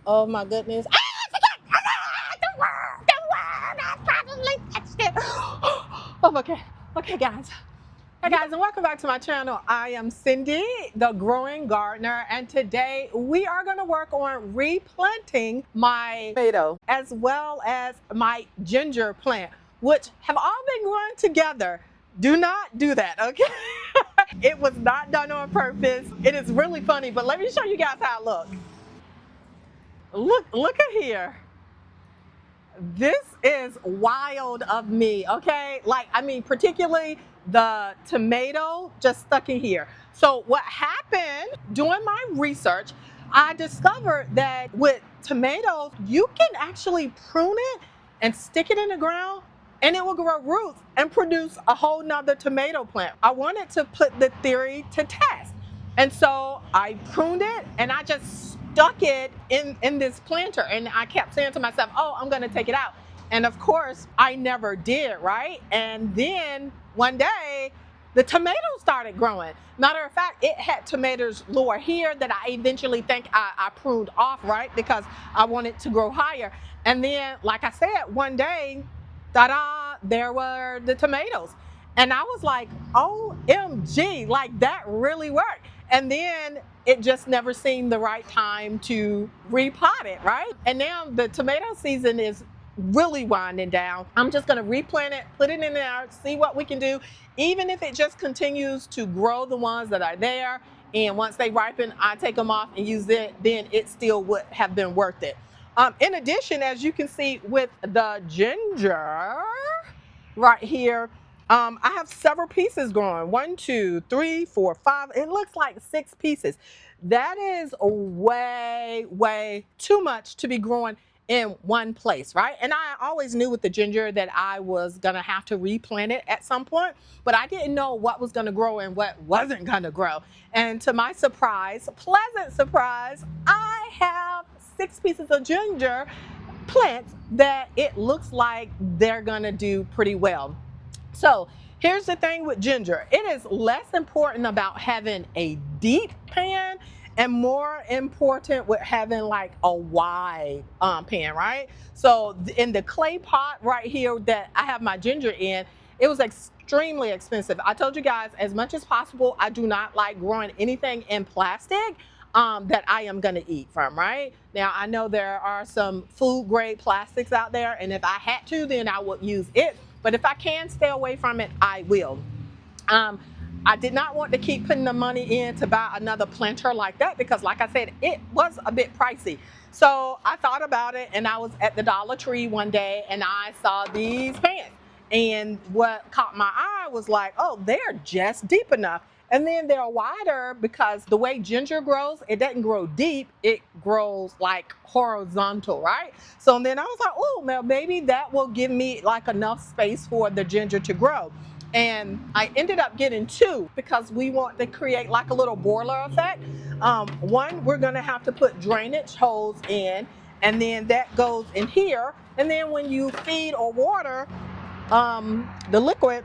Oh my goodness. I probably touched it. Oh, okay. Okay, guys. Hey guys, and welcome back to my channel. I am Cindy, the growing gardener, and today we are going to work on replanting my tomato as well as my ginger plant, which have all been growing together. Do not do that, okay? It was not done on purpose. It is really funny, but let me show you guys how it looks. Look at here. This is wild of me, okay? Like, I mean, particularly the tomato just stuck in here. So what happened, doing my research, I discovered that with tomatoes, you can actually prune it and stick it in the ground and it will grow roots and produce a whole nother tomato plant. I wanted to put the theory to test. And so I pruned it and I just stuck it in this planter, and I kept saying to myself, oh, I'm gonna take it out. And of course I never did, right? And then one day the tomatoes started growing. Matter of fact, it had tomatoes lower here that I eventually think I pruned off, right? Because I wanted to grow higher. And then, like I said, one day, ta-da, there were the tomatoes. And I was like, OMG, like that really worked. And then it just never seemed the right time to repot it, right? And now the tomato season is really winding down. I'm just gonna replant it, put it in there, see what we can do. Even if it just continues to grow the ones that are there, and once they ripen, I take them off and use it, then it still would have been worth it. In addition, as you can see with the ginger right here, I have several pieces growing. 1, 2, 3, 4, 5. It looks like 6 pieces. That is way too much to be growing in one place, right? And I always knew with the ginger that I was gonna have to replant it at some point, but I didn't know what was gonna grow and what wasn't gonna grow. And to my surprise, pleasant surprise, I have 6 pieces of ginger plants that it looks like they're gonna do pretty well. So here's the thing with ginger. It is less important about having a deep pan and more important with having like a wide pan, right? So in the clay pot right here that I have my ginger in, it was extremely expensive. I told you guys, as much as possible, I do not like growing anything in plastic that I am gonna eat from, right? Now, I know there are some food grade plastics out there, and if I had to, then I would use it. But if I can stay away from it, I will. I did not want to keep putting the money in to buy another planter like that because, like I said, it was a bit pricey. So I thought about it, and I was at the Dollar Tree one day and I saw these pants. And what caught my eye was like, oh, they're just deep enough. And then they're wider because the way ginger grows, it doesn't grow deep, it grows like horizontal, right? So then I was like, oh, well, maybe that will give me like enough space for the ginger to grow. And I ended up getting 2 because we want to create like a little boiler effect. One, we're gonna have to put drainage holes in, and then that goes in here. And then when you feed or water the liquid,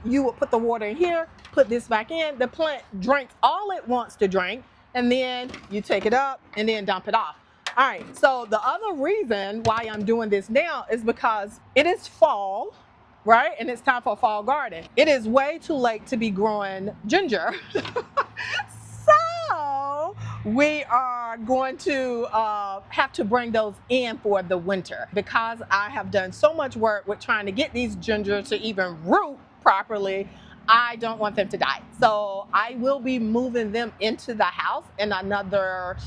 you would put the water in here, put this back in, the plant drinks all it wants to drink, and then you take it up and then dump it off. All right, so the other reason why I'm doing this now is because it is fall, right? And it's time for a fall garden. It is way too late to be growing ginger. So we are going to have to bring those in for the winter because I have done so much work with trying to get these ginger to even root properly. I don't want them to die. So I will be moving them into the house in another,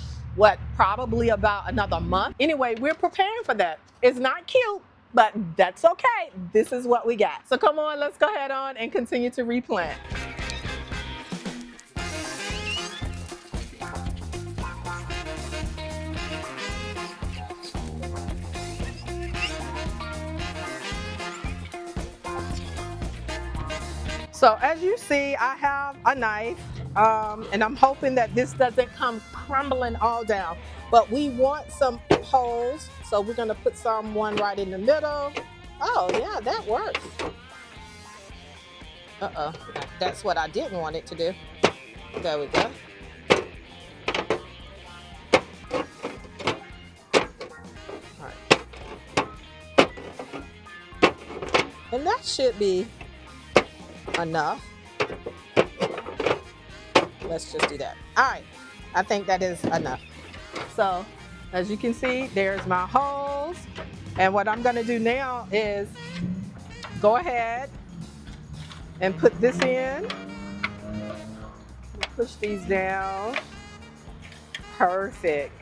probably about another month. Anyway, we're preparing for that. It's not cute, but that's okay. This is what we got. So come on, let's go ahead on and continue to replant. So as you see, I have a knife, and I'm hoping that this doesn't come crumbling all down. But we want some holes, so we're gonna put one right in the middle. Oh yeah, that works. Uh-oh, that's what I didn't want it to do. There we go. And that should be enough. Let's just do that. All right, I think that is enough. So as you can see, there's my holes. And what I'm gonna do now is go ahead and put this in. Push these down. Perfect.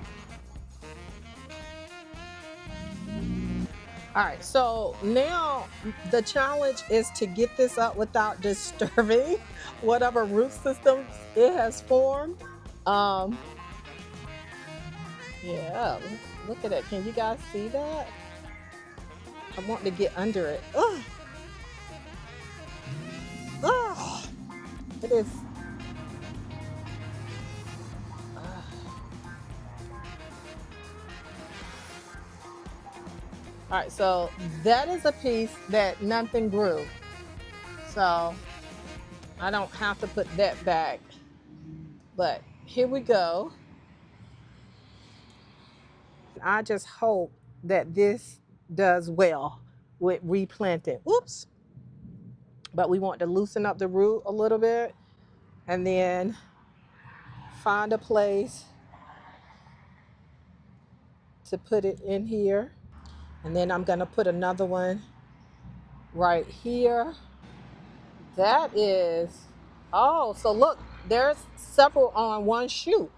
All right, so now the challenge is to get this up without disturbing whatever root system it has formed. Um, yeah, look at it. Can you guys see that? I want to get under it. Ugh. Ugh. It is. All right, so that is a piece that nothing grew. So I don't have to put that back. But here we go. I just hope that this does well with replanting. Oops. But we want to loosen up the root a little bit and then find a place to put it in here. And then I'm going to put another one right here. That is, oh, so look, there's several on one shoot.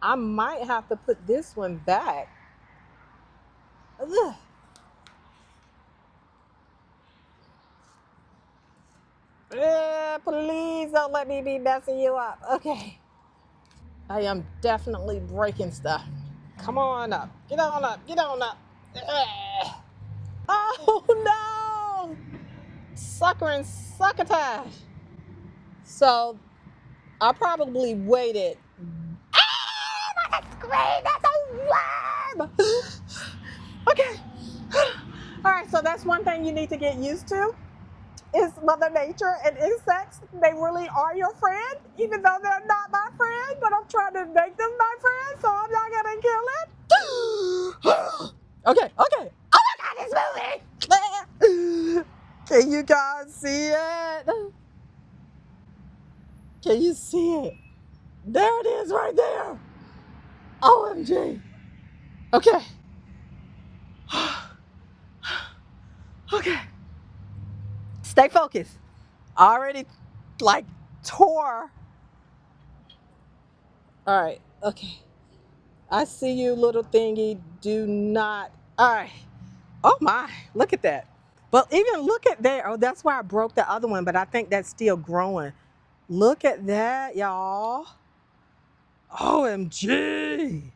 I might have to put this one back. Ugh. Please don't let me be messing you up. Okay. I am definitely breaking stuff. Come on up. Get on up. Get on up. Ugh. Oh no! Sucker and succotash. So I probably waited. Ah, what a scream! That's a worm! Okay. All right, so that's one thing you need to get used to is Mother Nature and insects. They really are your friend, even though they're not my friend, but I'm trying to make them my friend, so I'm not gonna kill it. Okay, okay. Oh my God, it's moving! Can you guys see it? Can you see it? There it is right there. OMG. Okay. Okay. Stay focused. I already like tore. All right. Okay. I see you, little thingy. Do not. All right. Oh my. Look at that. But even look at there. Oh, that's why I broke the other one, but I think that's still growing. Look at that, y'all. OMG.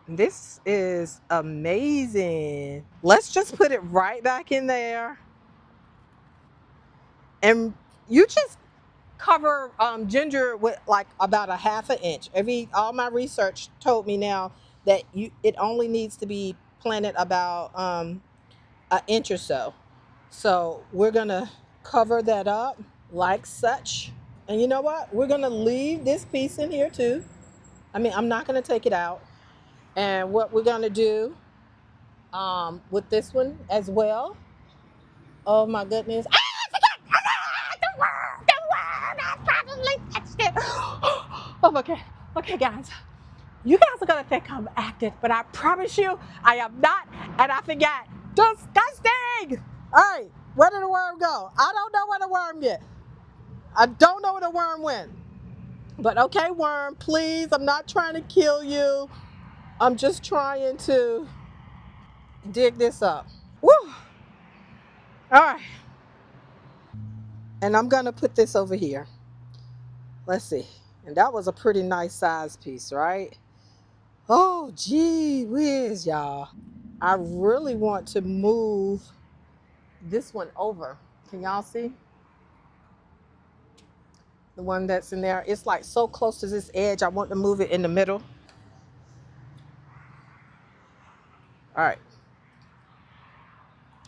This is amazing. Let's just put it right back in there. And you just cover ginger with like about a half an inch. All my research told me now that it only needs to be planted about an inch or so. So we're gonna cover that up like such. And you know what? We're gonna leave this piece in here too. I mean, I'm not gonna take it out. And what we're gonna do with this one as well. Oh my goodness. Ah, I forgot! Ah, the worm! I probably touched it. Oh, okay. Okay, guys. You guys are gonna think I'm active, but I promise you I am not, and I forgot. Disgusting! Alright, where did the worm go? I don't know where the worm went. I don't know where the worm went. But okay, worm, please, I'm not trying to kill you. I'm just trying to dig this up. Woo! Alright. And I'm gonna put this over here. Let's see. And that was a pretty nice size piece, right? Oh, gee whiz, y'all. I really want to move this one over. Can y'all see? The one that's in there. It's like so close to this edge. I want to move it in the middle. All right.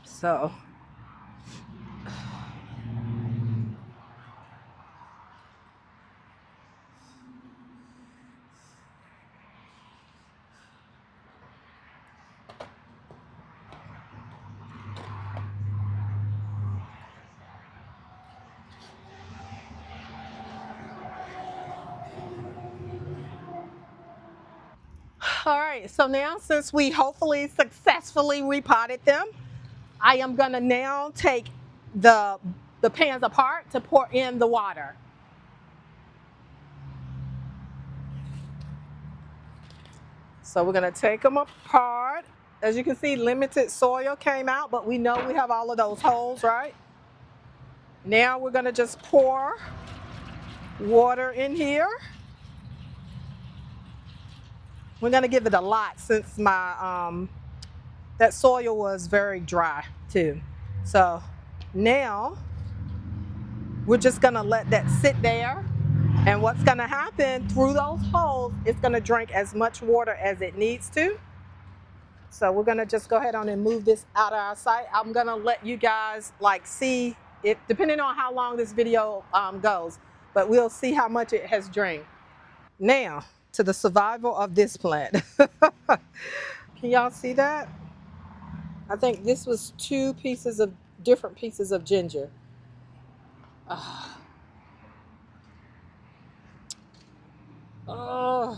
So. All right, so now since we hopefully successfully repotted them, I am gonna now take the pans apart to pour in the water. So we're gonna take them apart. As you can see, limited soil came out, but we know we have all of those holes, right? Now we're gonna just pour water in here. We're gonna give it a lot since my that soil was very dry too. So now we're just gonna let that sit there, and what's gonna happen through those holes, it's gonna drink as much water as it needs to. So we're gonna just go ahead on and move this out of our sight. I'm gonna let you guys like see it, depending on how long this video goes, but we'll see how much it has drained. Now, to the survival of this plant. Can y'all see that? I think this was different pieces of ginger. Oh.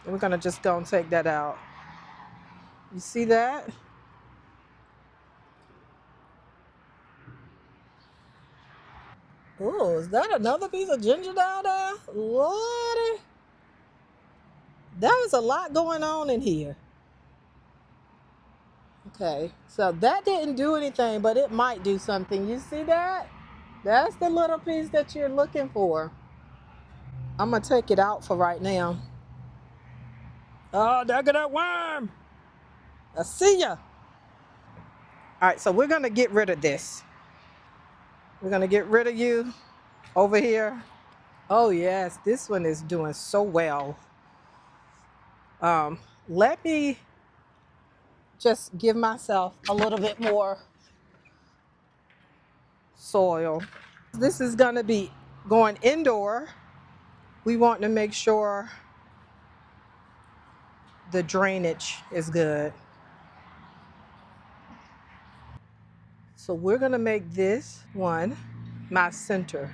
And we're gonna just go and take that out. You see that? Oh, is that another piece of ginger down there? Lordy. That was a lot going on in here. Okay, so that didn't do anything, but it might do something. You see that? That's the little piece that you're looking for. I'm gonna take it out for right now. Oh, there go that worm. I see ya. All right, so we're gonna get rid of this. We're gonna get rid of you over here. Oh yes, this one is doing so well. Let me just give myself a little bit more soil. This is gonna be going indoor. We want to make sure the drainage is good. So we're gonna make this one my center.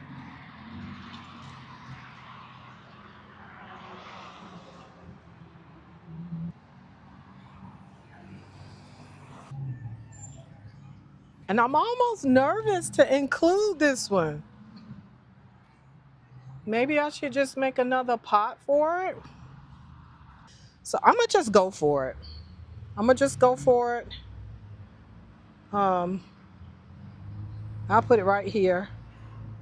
And I'm almost nervous to include this one. Maybe I should just make another pot for it. So I'm gonna just go for it. I'm gonna just go for it. I'll put it right here.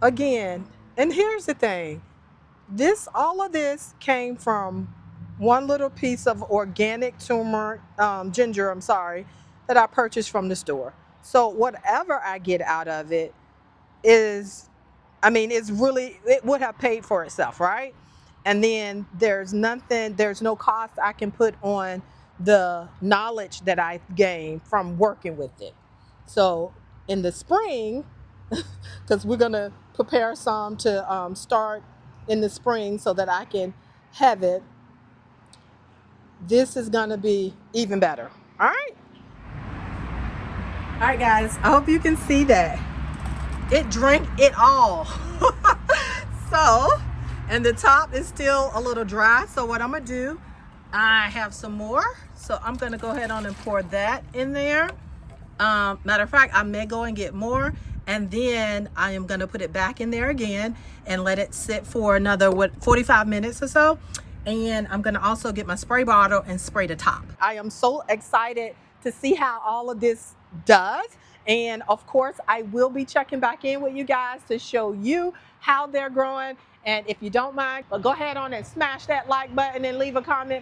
Again, and here's the thing. All of this came from one little piece of organic ginger, that I purchased from the store. So whatever I get out of it it would have paid for itself, right? And then there's no cost I can put on the knowledge that I gained from working with it. So in the spring, because we're gonna prepare some to start in the spring so that I can have it, this is gonna be even better. All right? All right, guys, I hope you can see that. It drank it all. So, and the top is still a little dry. So what I'm gonna do, I have some more. So I'm gonna go ahead on and pour that in there. Matter of fact, I may go and get more, and then I am gonna put it back in there again and let it sit for another 45 minutes or so. And I'm gonna also get my spray bottle and spray the top. I am so excited to see how all of this does. And of course, I will be checking back in with you guys to show you how they're growing. And if you don't mind, go ahead on and smash that like button and leave a comment.